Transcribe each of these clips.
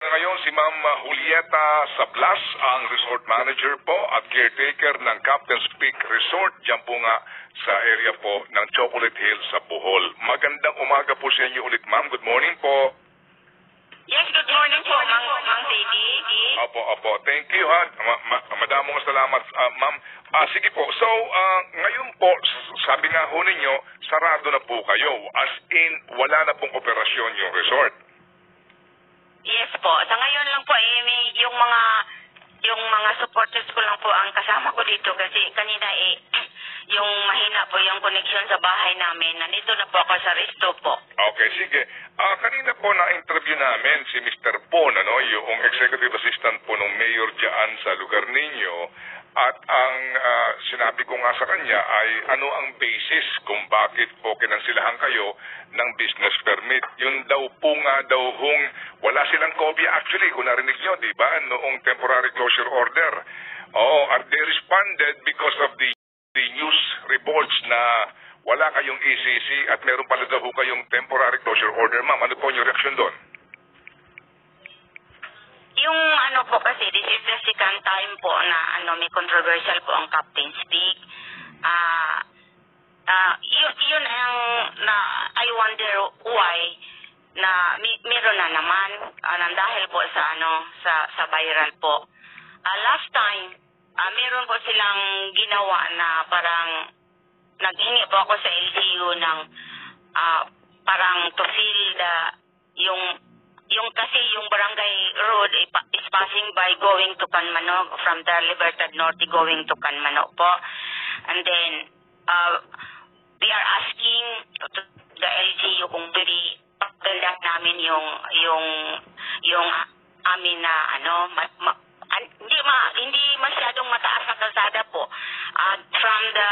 Ngayon si Ma'am Julieta Sablas, ang resort manager po at caretaker ng Captain's Peak Resort dyan po nga sa area po ng Chocolate Hills sa Bohol. Magandang umaga po sa inyo ulit, ma'am. Good morning po. Yes, good morning po, Ma'am Baby. Opo. Thank you, ha. Madamong salamat, ma'am. Sige po. So, ngayon po, sabi nga ho ninyo, sarado na po kayo. As in, wala na pong operasyon yung resort. Yes po. Sa ngayon lang po, yung mga supporters ko lang po ang kasama ko dito kasi kanina yung mahina po yung connection sa bahay namin. Nandito na po ako sa resto po. Okay, sige. Kanina po na-interview namin si Mr. Pon, yung executive assistant po ng mayor dyan sa lugar ninyo. At ang sinabi ko nga sa kanya ay ano ang basis kung bakit po kinansilahan kayo ng business permit. Yun daw po nga wala silang copy actually kung narinig nyo, di ba? Noong temporary closure order. And they responded because of the news reports na wala kayong ECC at meron pala daw kayong temporary closure order. Ma'am, ano po yung reaction doon? Yung po kasi, this is the second time po na may controversial po ang Captain's Peak. Yun ang I wonder why na meron na naman dahil po sa viral po. Last time, meron po silang ginawa na parang naghingi po ako sa LGU ng parang to fill kasi yung barangay road is passing by going to Canmano from the Libertad Norte going to Canmano po. And then we are asking the LGU kung pwede pagdandat namin yung amin na hindi masyadong mataas na kalsada po. From the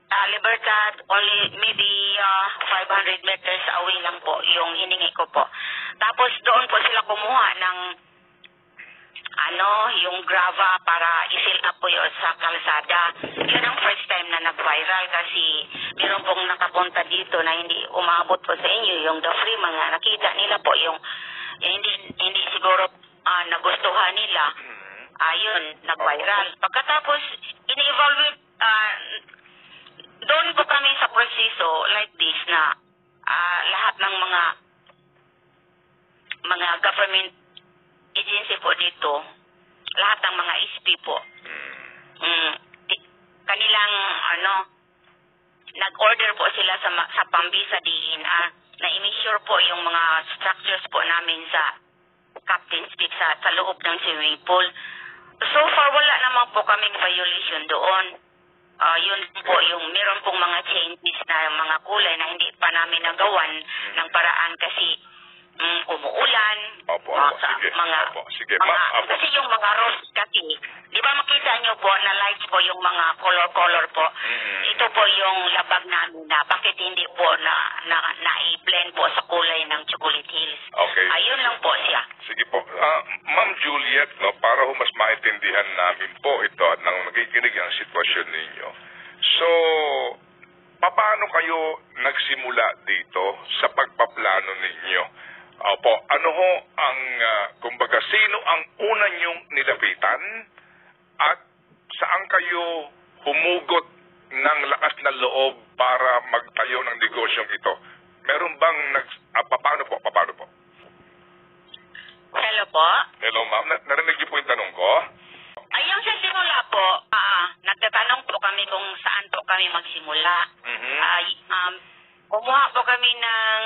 Libertad, only maybe 500 meters away lang po yung hiningi ko po. Tapos doon po sila kumuha ng yung grava para i-fill up po yun sa kalsada. Yun ang first time na nag-viral kasi meron pong nakapunta dito na hindi umabot po sa inyo yung the free mga nakita nila po yung hindi siguro nagustuhan nila. Yun, nag-viral. Pagkatapos, in-evaluate doon po kami sa proseso like this na lahat ng mga government agency po dito, lahat ng mga SP po, kanilang nag-order po sila sa Pambi sa DNR na i-measure po yung mga structures po namin sa Captain's Peak sa loob ng swimming pool. So far, wala naman po kaming violation doon. Yun po yung meron pong mga changes na mga kulay na hindi pa namin nagawan ng paraan kasi umuulan. Sige. Kasi yung mga rose kasi, di ba makita nyo po na lights po yung mga color po. Ito po yung labag namin na bakit hindi po na-i-blend po sa kulay ng Chocolate Hills. Okay. Ayun lang po siya. Sige po. Ma'am Juliet, para ho mas maintindihan namin po ito at nang nakikinig ang sitwasyon ninyo. So, paano kayo nagsimula dito sa pagpaplano ninyo? Opo, ano ho ang, kumbaga, sino ang una nyong nilapitan at saan kayo humugot ng lakas na loob para magtayo ng negosyong ito? Meron bang, paano po? Hello po? Hello, ma'am. Narinig niyo po yung tanong ko? Ayun sa simula po, nagtatanong po kami kung saan po kami magsimula. Kumuha po kami ng,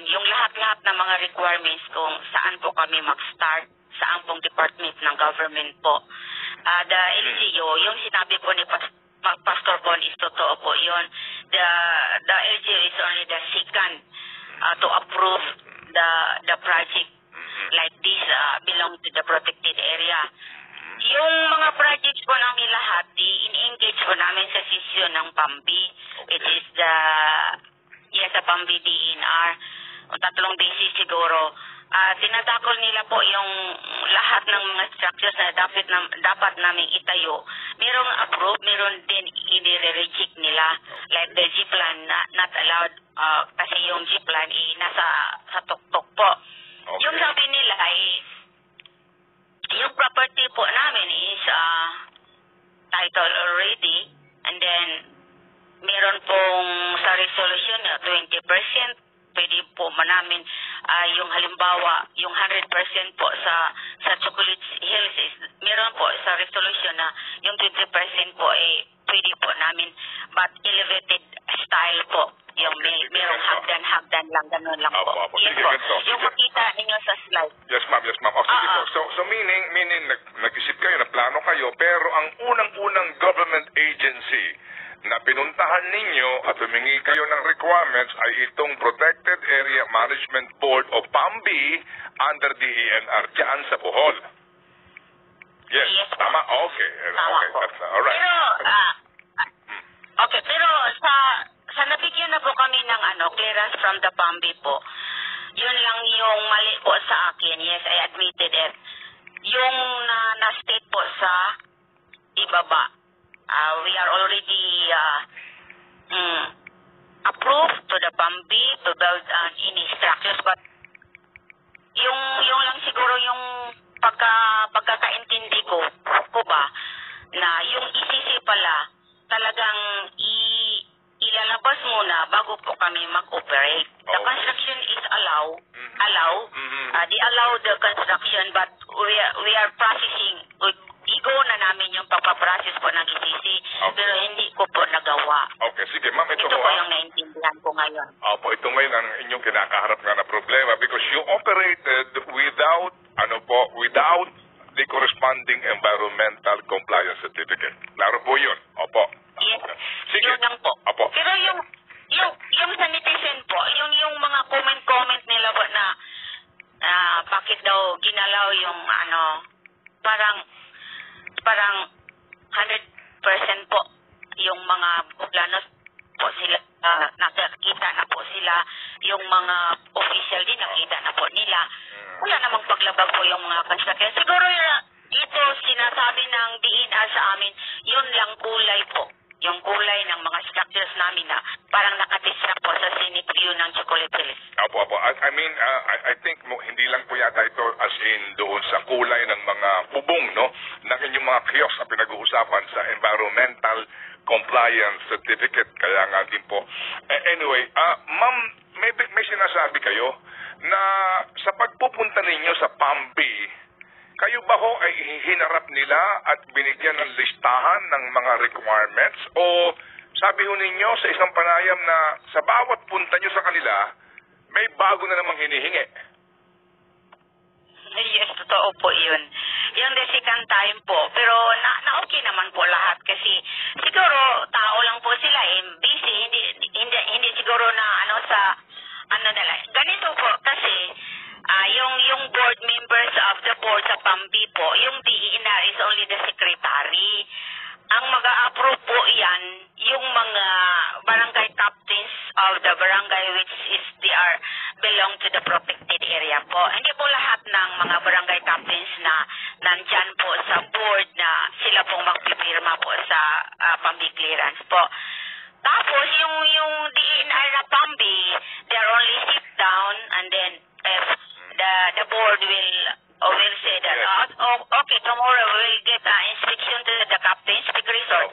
yung lahat-lahat ng mga requirements kung saan po kami mag-start, saan pong department ng government po. The LGU, yung sinabi po ni Pastor Bon is totoo po yun. The LGU is only the second to approve the project like this belong to the protected area. Yung mga projects po namin lahat, in-engage po namin sa session ng Pambi, which is the Pambi DNR. O 3 beses siguro tinadakol nila po yung lahat ng mga structures na dapat namin itayo. Merong approve, meron din i-reject nila. Like the G-plan, not allowed kasi yung G-plan nasa sa tuktok po. Okay. Yung sabi nila yung property po namin is title already, and then meron pong sa resolution 20%, pwede po namin yung halimbawa, yung 100% po sa Chocolate Hills is, meron po sa resolution na yung 20% po pwede po namin, but elevated style po. Yung merong hagdan lang, ganun lang po. Yes po. Yung makita ninyo sa slide. Yes, ma'am. O, sige po. So meaning nag-isip kayo, nagplano kayo, pero ang unang-unang government agency na pinuntahan ninyo at humingi kayo ng requirements ay itong Protected Area Management Board o PAMB under DENR dyan sa Bohol. Yes, tama? Okay. Tama po. That's alright. Pero, pero sa nabigyan na po kami ng clearance from the PAMB po, yun lang yung mali po sa akin. Yes, I admitted it. Yung na-state po sa ibaba, we are already approved to the PAMB to build any structures, but yung lang siguro yung pagkakaintindi ko ba na yung ECC pala talagang ilalabas muna bago po kami mag-operate. The construction is allow. They allow the construction, but we are processing. Igo na namin yung pagpaprocess po ng ECC, pero hindi ko po nagawa. Okay, sige ma'am, ito po yung naintindihan ko ngayon. Opo, ito ngayon ang inyong kinakaharap nga na problema because you operated without the corresponding environmental compliance certificate. Klaro po yun. Opo. Yes. Sige. Yun lang po. Opo. Pero yung sanitation po, yung mga comment nila po na bakit daw ginalaw yung parang 100% po yung mga buglanos po sila, nakakita na po sila, yung mga official din nakita na po nila. Wala namang paglabag po yung mga construction. Siguro ito sinasabi ng DENR sa amin, yun lang kulay po. Yung kulay ng mga structures namin na parang nakadistract po sa scenic view ng Chocolate Hills. Opo. I think hindi lang po yata ito as in doon sa kulay ng mga bubong, no? Ng inyong mga kiosk na pinag-uusapan sa environmental compliance certificate. Kaya nga din po. Anyway, ma'am, may sinasabi kayo na sa pagpupunta ninyo sa PAMB, kayo ba ho ay hinarap nila at binigyan ng listahan ng mga requirements o sabi ho ninyo sa isang panayam na sa bawat punta nyo sa kanila, may bago na namang hinihingi? Yes, totoo po yun. Yung the second time po. Pero na-okay naman po lahat kasi siguro tao lang po sila busy. Hindi siguro na ganito po kasi yung board members of the board sa PAMB po, yung DENR is only the secretary. Ang mag-a-approve po yan, yung mga barangay captains of the barangay which is belong to the protected area po. Hindi po lahat ng mga barangay captains na nandyan po sa board na sila pong magpipirma po sa PAMB clearance po. Tapos yung DENR na PAMB, they're only sit down and then the board will say that okay, tomorrow we will get inspection to the captain's peak resort.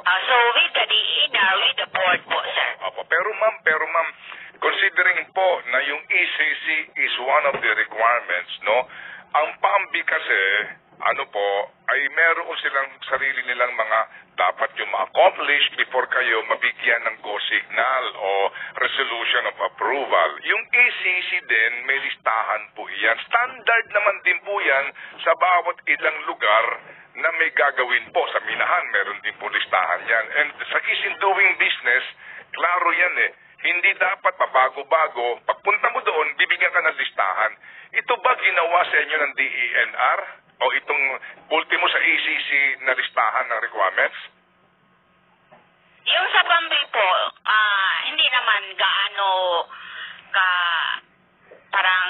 So with the DENR, with the board po, sir. Opo. Pero ma'am, considering po na yung ECC is one of the requirements, no? Ang PAMB kasi, ay meron silang sarili nilang mga dapat yung ma-accomplish before kayo mabigyan ng go signal o resolution of approval. Yung ECC din, may listahan po iyan. Standard naman din po yan sa bawat ilang lugar na may gagawin po. Sa Minahan, meron din po listahan yan. And sa ease in doing business, klaro yan Hindi dapat pabago-bago. Pagpunta mo doon, bibigyan ka ng listahan. Ito ba ginawa sa inyo ng DENR? O itong ultimo sa ECC na listahan ng requirements? Yung sa PAMB po, hindi naman gaano parang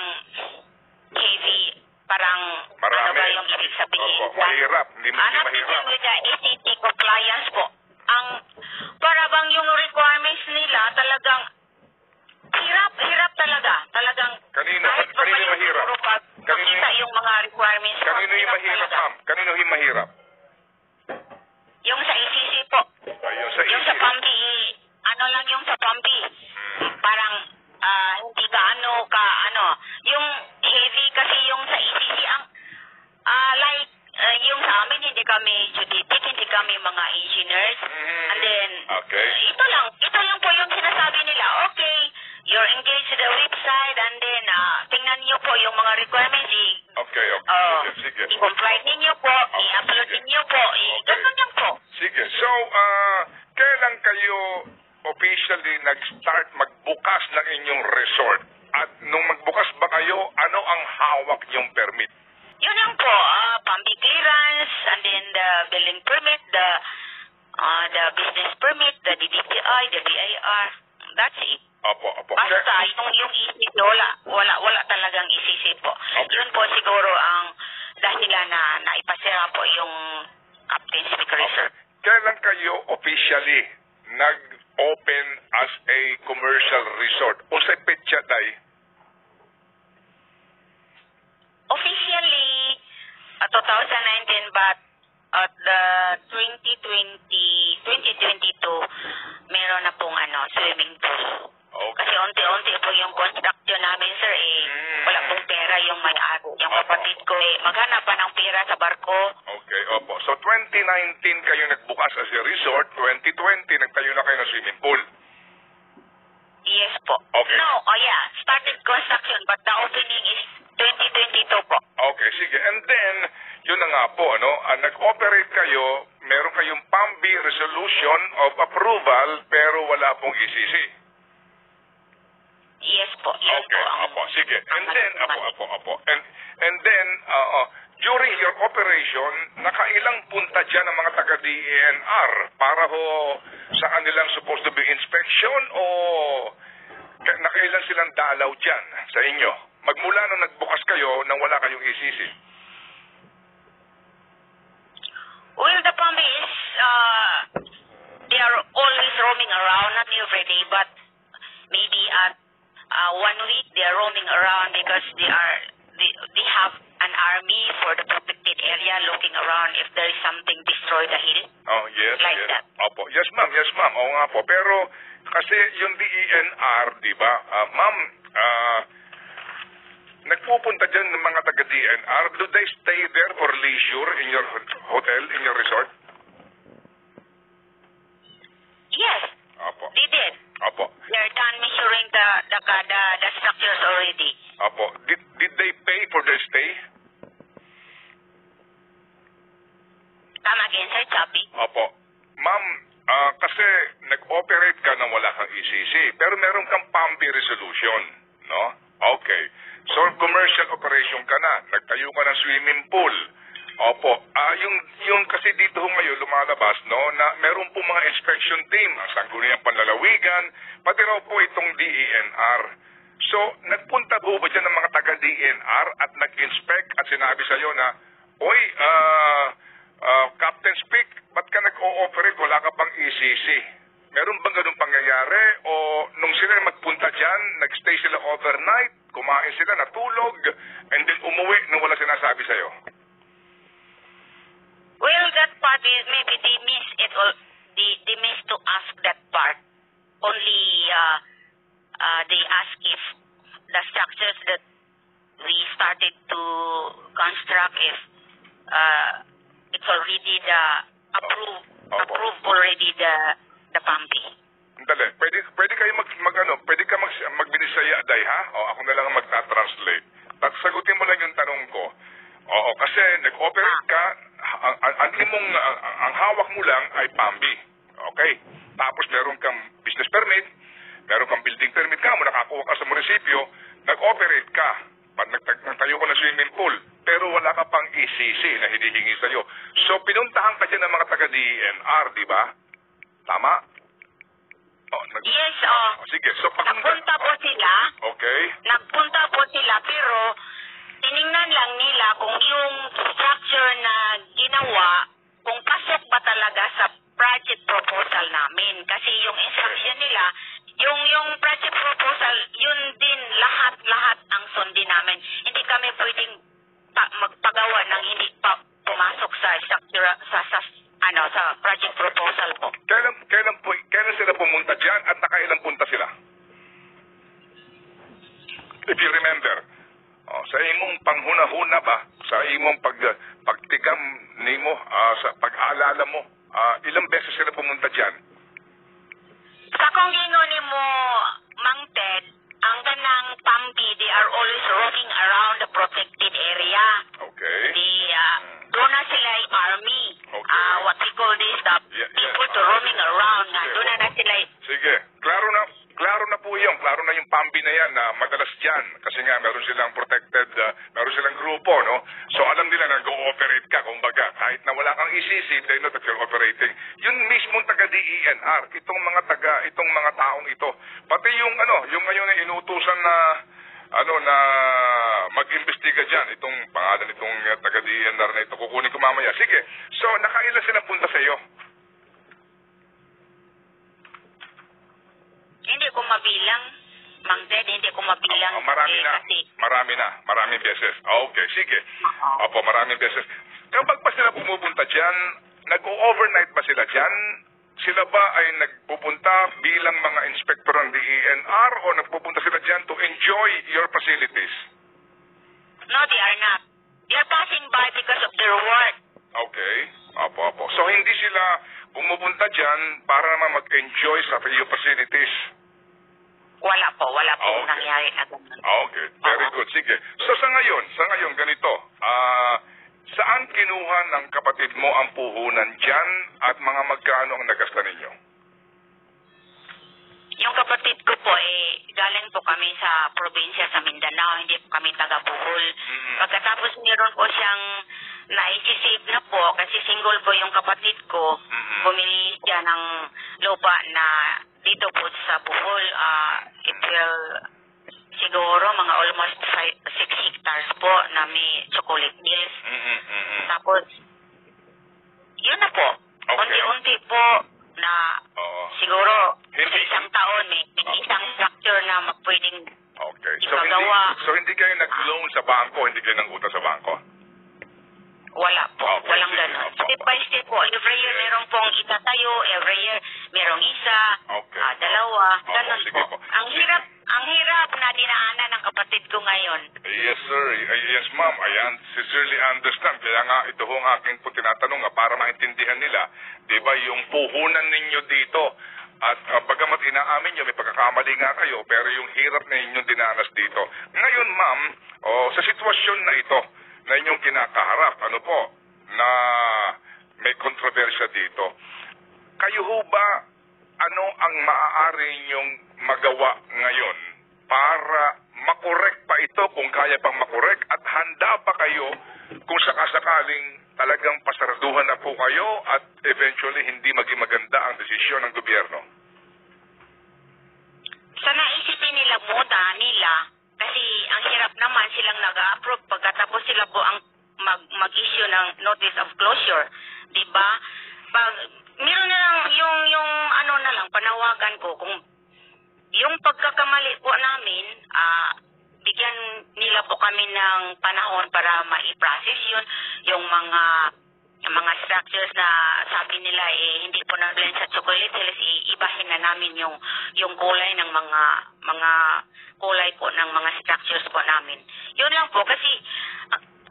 parang, Marami. ano ba yung ibig sabihin? Opo, mahirap. Hindi Nothing mahirap. with the ECT compliance po. Para bang yung requirements nila talagang hirap talaga. Talagang Kanino kahit pa yung kayo mahirap? siguro pakita yung mga requirements. Kanino yung mahirap, talaga. ma'am? Kanino yung mahirap? Yung sa ECC po. Yung sa Yung sa PAMBI, ano lang yung sa PAMBI. Parang hindi gaano ka yung heavy kasi yung sa ECC like yung sa amin hindi kami juditic, hindi kami mga engineers. And then Okay. ito lang po yung sinasabi nila. Okay, you're engaged to the website and then tingnan niyo po yung mga requirements. Okay. Sige. I-comply ninyo po, i-upload ninyo po, ganun lang po. Sige. So, kailan kayo officially nag-start magbukas ng inyong resort? At nung magbukas ba kayo, ano ang hawak niyong permit? Yun lang po, PAMBI clearance, and then the building permit, the business permit, the DDTI, the DIR. That's it. Opo. Basta yung ECC, wala talagang ECC po. Okay. Yun po siguro ang dahilan na naipasira po yung Captain Speaker Resort. Kailan kayo officially nag-open as a commercial resort? O sa petsa day? Officially, 2019, but at the 2022, meron na pong swimming pool. Okay. Kasi unti-unti po yung construction namin, sir, wala pong pera yung may-ari. Yung kapatid ko, maghanap pa ng pera sa barko. Okay, opo. So, 2019 kayo nagbukas as a resort, 2020 nagtayo na kayo ng swimming pool. Yes po. Okay. No, started construction, but the opening is 2022 po. Okay, sige. And then, yun na nga po, nag-operate kayo, meron kayong PAMBI resolution of approval, pero wala pong ECC. Yes po. Yes Okay, po. apo, sige. And then, apo. And then, during your operation, nakailang punta dyan ang mga taga-DENR para ho sa kanilang supposed to be inspection o nakailan silang dalaw dyan sa inyo? Magmula nung nagbukas kayo nang wala kayong ECC. Well, the PAMBI is, they are always roaming around, not every day, but maybe at 1 week they are roaming around because they have an army for the protected area looking around if there is something destroy the hill. Oh, yes, like yes. that. Opo. Yes, ma'am. Oo nga po. Pero kasi yung DENR, di ba, ma'am, nagpupunta dyan ng mga taga-DNR. Do they stay there for leisure in your hotel, in your resort? Yes, Opo. they did. Opo. They're done measuring the structures already. Opo. Did they pay for their stay? Come again, Sir Chappy. Opo. Ma'am, kasi nag-operate ka nang wala kang ECC, pero meron kang PAMBI resolution, no? Okay. So, commercial operation ka na. Nagtayo ka ng swimming pool. Opo. Yung kasi dito ngayon lumalabas, no, na meron po mga inspection team, ang Sangguniang Panlalawigan, pati raw po itong DENR. So, nagpunta po ba dyan ng mga taga-DENR at nag-inspect at sinabi sa'yo na, oy, Captain Speak, ba't ka nag-o-operate? Wala ka pang ECC. Meron bang ganun pangyayari? O nung sila magpunta dyan, nag-stay sila overnight, kumain sila, natulog, and then umuwi nung wala sinasabi sa'yo? Well, that part is maybe they miss it all. They miss to ask that part. Only they ask if the structures that we started to construct if it's already the approved already the PAMBI. Dali, pwede kayo pwede ka magbinisaya, day, ha? O ako na lang magta-translate. Sagutin mo lang yung tanong ko. Oo, kasi nag-operate ka, ang hawak mo lang ay PAMBI. Okay? Tapos meron kang business permit, meron kang building permit ka, nakakuha ka sa munisipyo, nag-operate ka, nagtayo ka ng swimming pool, pero wala ka pang ECC na hinihingi sa'yo. So, pinuntahan ka dyan ng mga taga-DENR, di ba? Tama? Yes, sige, so nagpunta po sila. Okay. Nagpunta po sila, pero tiningnan lang nila you remember? Sa imong panghuna-huna ba, sa imong pagtigam nimo, sa pag-aalala mo, ilang beses sila pumunta dyan? Sa kung gingon mo, Mang Ted, ang ganang Pambi, they are always roaming around the protected area. Okay. Doon na sila ay army. Okay. What we call this, the people to roaming around. Doon na sila ay... Sige, klaro na po yun. Klaro na yung Pambi na yan na madalas dyan. Kasi nga, meron silang protected, meron silang grupo, no? So, alam nila na go-operate ka, kumbaga. Kahit na wala kang isisi, they know that you're operating. Yun mismong taga-DENR, itong mga taong ito. Pati yung ngayon na inutusan na, na mag-imbestiga dyan. Itong pangalan itong taga-DENR na ito. Kukunin ko mamaya. Sige. So, nakailan sila punta sa iyo? Hindi ko mabilang, Mang Ted, hindi ko mabilang. Maraming beses. Okay, sige. Opo, maraming beses. Kapag pa sila pumupunta dyan, nag-overnight ba sila dyan? Sila ba ay nagpupunta bilang mga inspektor ng DENR o nagpupunta sila dyan to enjoy your facilities? No, they are not. They are passing by because of their work. Okay. Opo. So, hindi sila pumupunta dyan para naman mag-enjoy sa your facilities? Wala po nangyari na ganun. Okay, very good. Sige. So, sa ngayon, ganito. Saan kinuha ng kapatid mo ang puhunan dyan at mga magkano ang nagasta ninyo? Yung kapatid ko po, galing po kami sa probinsya sa Mindanao, hindi po kami taga-Bohol. Pagkatapos meron po siyang naisisip na po, kasi single po yung kapatid ko, bumili siya ng lupa na dito po sa Bohol, it will siguro mga almost 6 hectares po na may chocolate mills. Tapos, yun na po. Okay. Unti-unti po na siguro sa isang taon may isang structure na pwedeng ipagawa. So, hindi kayo nag-loan sa bangko, hindi kayo nang-utang sa bangko? Wala po. Walang ganun. Step by step po. Every year meron pong itatayo. Every year merong isa, dalawa. Ganun po. Ang hirap na dinaanan ng kapatid ko ngayon. Yes, sir. Yes, ma'am. I sincerely understand. Kaya nga, ito hong aking po tinatanong para maintindihan nila. Diba, yung puhunan ninyo dito, at bagamat inaamin nyo, may pagkakamali nga kayo, pero yung hirap na inyong dinanas dito. Ngayon, ma'am, sa sitwasyon na ito, na inyong kinakaharap, na may kontrobersya dito, kayo ho ba, ano ang maaari ninyong magawa ngayon para makorek pa ito kung kaya pang makorek at handa pa kayo kung sakasakaling talagang pasaraduhan na po kayo at eventually hindi maging maganda ang desisyon ng gobyerno? Sana isipin nila nila kasi ang hirap naman silang nag-approve pagkatapos sila po ang mag-issue ng notice of closure, 'di ba? Pag meron na lang yung na lang panawagan ko kung yung pagkakamali po namin, bigyan nila po kami ng panahon para ma-process yun, yung mga structures na sabi nila hindi po na-blend sa chocolate hills, ibahin na namin yung kulay ng mga kulay po ng mga structures po namin. Yun lang po kasi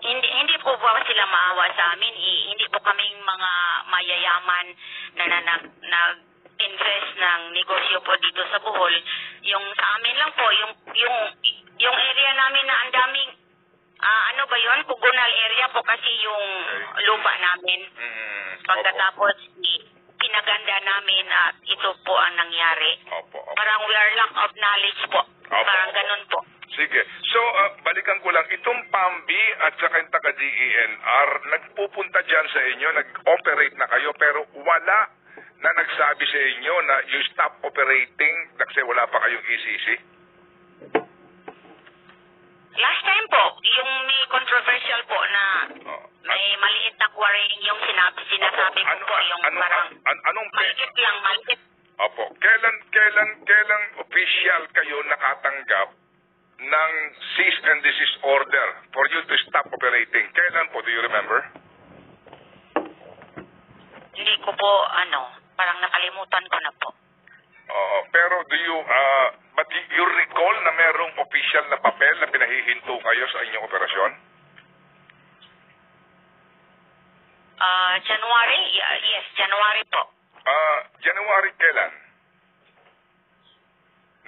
hindi po ba sila maawa sa amin, hindi po kaming mga mayayaman na nag-invest ng negosyo po dito sa Bohol. Yung sa amin lang po, yung area namin na ang daming Pugunal area po kasi yung lupa namin. Pagkatapos pinaganda namin at ito po ang nangyari. Parang we are lack of knowledge po. Parang ganun po. Sige. So, balikan ko lang. Itong Pambi at saka yung taga-DENR, nagpupunta dyan sa inyo, nag-operate na kayo, pero wala na nagsabi sa inyo na you stop operating kasi wala pa kayong ECC? Last time po, yung may controversial po na may maliit na quarrying yung sinasabi ko po, yung parang maliit lang, maliit. Opo. Kailan official kayo nakatanggap ng cease and desist order for you to stop operating? Kailan po? Do you remember? Hindi ko po, parang nakalimutan ko na po. Pero but But you recall na merong official na papel na pinahihinto kayo sa inyong operasyon? January? Yes, January po. January kailan?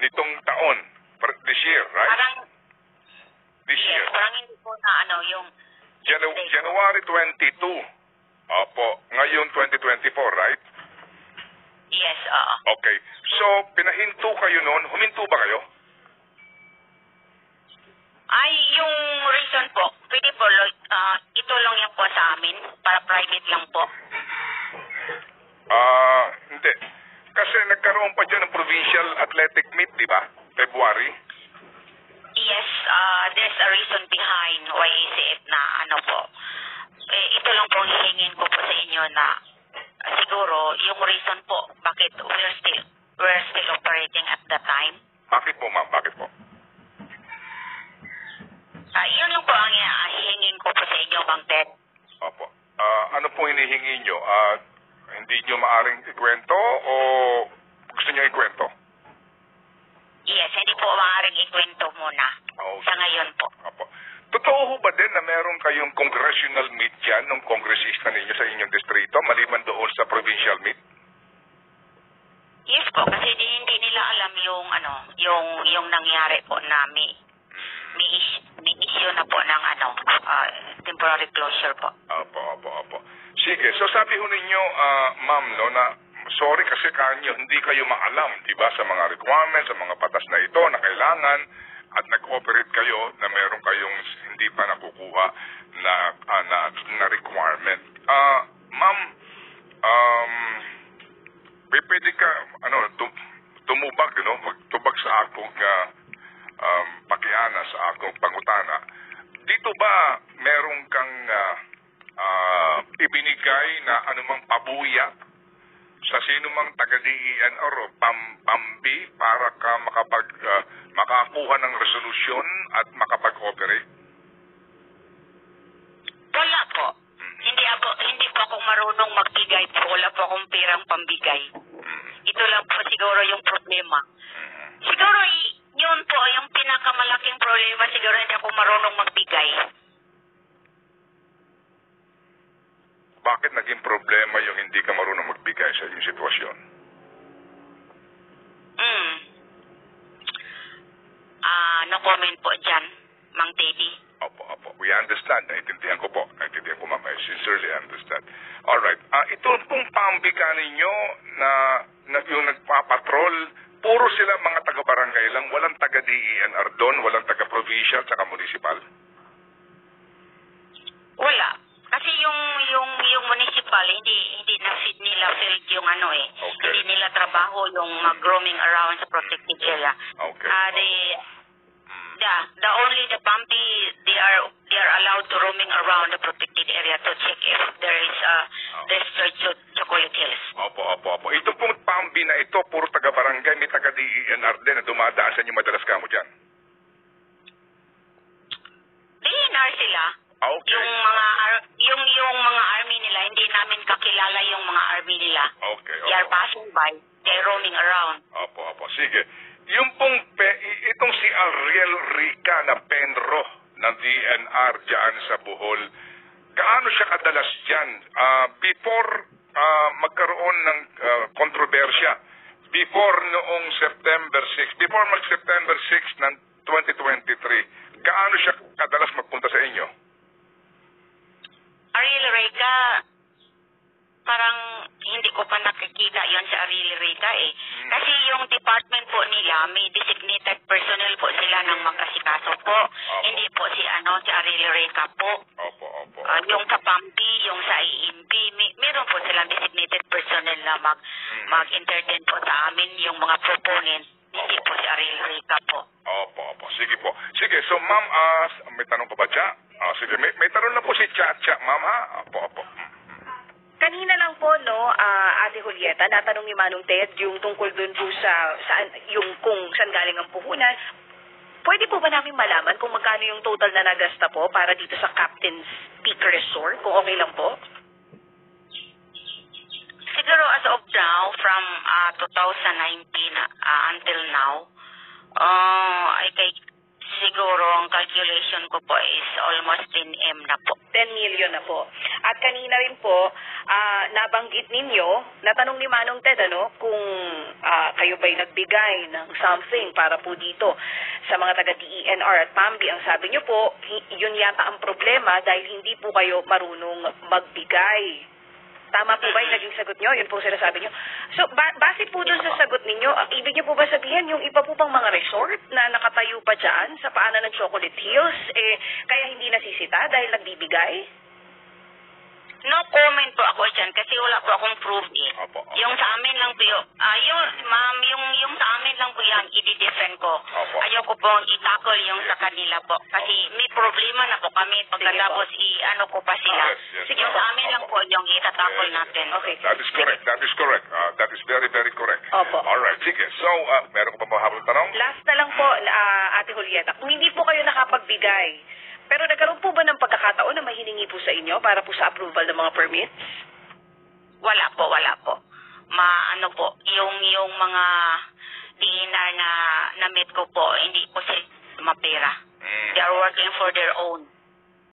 Nitong taon? This year, right? Parang, This year. parang hindi po na yung... January 22. Opo. Ngayon 2024, right? Yes, Okay. So, pinahinto kayo noon. Huminto ba kayo? Ay, yung reason po, pwede po, ito lang yung po sa amin, para private lang po. Hindi. Kasi nagkaroon pa dyan ng provincial athletic meet, di ba? February. Yes, there's a reason behind why ICF na po. Ito lang po hihingin ko po sa inyo na siguro yung reason po bakit we're still operating at the time. Bakit po, ma'am? Bakit po? Yun lang po ang hihingin ko po sa inyo, Bang Ted. Opo. Ano po hinihingi nyo? Hindi nyo maaring ikwento o gusto nyo ikwento? Yes, hindi po maaaring ikwento muna. Okay. Sa ngayon po. Opo. Totoo ho ba din na meron kayong congressional meet dyan ng kongresista ninyo sa inyong distrito maliban doon sa provincial meet? Yes po, kasi hindi nila alam yung nangyari po na may issue na po ng temporary closure po. Opo. Sige, so sabi ho ninyo, ma'am, no, na sorry kasi kanyo hindi kayo maalam, di ba, sa mga requirements, sa mga batas na ito na kailangan at nag-operate kayo na meron kayong hindi pa nakukuha na requirement. Ma'am, pwede ka, tumubag, magtubag sa akong pakiana, sa akong pangutana. Dito ba meron kang ibinigay na anumang pabuya sa sinumang taga-DENR o pambi para ka makakuha ng resolusyon at makapag-operate? Wala po. Hindi po ako marunong magbigay po. Wala po akong perang pambigay. Ito lang po siguro yung problema. Siguro yun po, yung pinakamalaking problema, siguro hindi ako marunong magbigay. Bakit naging problema yung hindi ka marunong magbigay sa iyong sitwasyon? No comment po dyan, Mang Teddy. Opo. We understand. Naintindihan ko po, ma'am. I sincerely understand. Alright. Ito pong pambika ninyo na yung nagpapatrol, puro sila mga taga-barangay lang, walang taga-DENR doon, walang taga-provincial tsaka municipal? Wala. Kasi yung municipal, hindi na fit nila field yung Okay. Hindi nila trabaho yung mag-roaming around sa protected area. Okay. The only the Pampi, they are allowed to roaming around the protected area to check if there is research to Chocolate Hills. Opo. Ito pong pambi na ito, puro taga-barangay, may taga-DENR din na dumadaan sa inyo madalas kamo dyan. DNR sila. Okay. Yung mga army nila, hindi namin kakilala yung mga army nila. Okay. They are passing by, they're roaming around. Opo. Sige. Yung pong, itong si Ariel Rica na Penro ng DNR dyan sa Bohol, gaano siya kadalas dyan? Before magkaroon ng kontrobersya, before noong September 6, before mag-September 6 ng 2023, gaano siya kadalas magpunta sa inyo? Ariel Rica, parang hindi ko pa nakikita yon sa Ariel Rica Kasi yung department po nila, may designated personnel po sila ng magkasikaso po. Hindi po si Ariel Rica po. Opo. Yung sa Pampi, yung sa IMP, meron po silang designated personnel na mag-intervene po sa amin, yung mga proponent. Hindi po si Ariel Rica po. Opo. Sige po. Sige, so ma'am, may tanong pa ba siya? Sige, may tanong na po si Chacha, ma'am ha? Opo. Kanina lang po, Ate Julieta, natanong ni Manong Ted yung tungkol dun po kung saan galing ang puhunan. Pwede po ba namin malaman kung magkano yung total na nagasta po para dito sa Captain's Peak Resort, kung okay lang po? Siguro as of now, from 2019 until now, Ay kay siguro ang calculation ko po is almost 10M na po. 10 million na po. At kanina rin po, nabanggit ninyo, natanong ni Manong Ted, kung kayo ba'y nagbigay ng something para po dito sa mga taga-DENR at PAMBI. Ang sabi nyo po, yun yata ang problema dahil hindi po kayo marunong magbigay. Tama po ba yung naging sagot nyo? Yun po sinasabi nyo. So, base po dun sa sagot ninyo, ibig nyo po ba sabihin yung iba po pang mga resort na nakatayo pa dyan sa paanan ng Chocolate Hills, kaya hindi nasisita dahil nagbibigay? No comment po ako dyan kasi wala po akong proof eh. Opo. Yung sa amin lang po ma'am, yung sa amin lang po yan, i-defend ko. Opo. Ayoko pong i-tackle yung sa kanila po. Kasi may problema na po kami pagkatapos i-ano ko pa sila. Yes. Yung sa amin lang po yung i-tackle natin. Okay. That is correct. That is correct. That is very, very correct. Opo. Alright, sige. So, meron ka pa mahabang tanong? Last na lang po, Ate Julieta, kung hindi po kayo nakapagbigay, pero nagkaroon po ba ng pagkakataon na mahiningi po sa inyo para po sa approval ng mga permits? Wala po. Ano po, yung mga DNR na meet ko po, hindi po sila mapera. They are working for their own.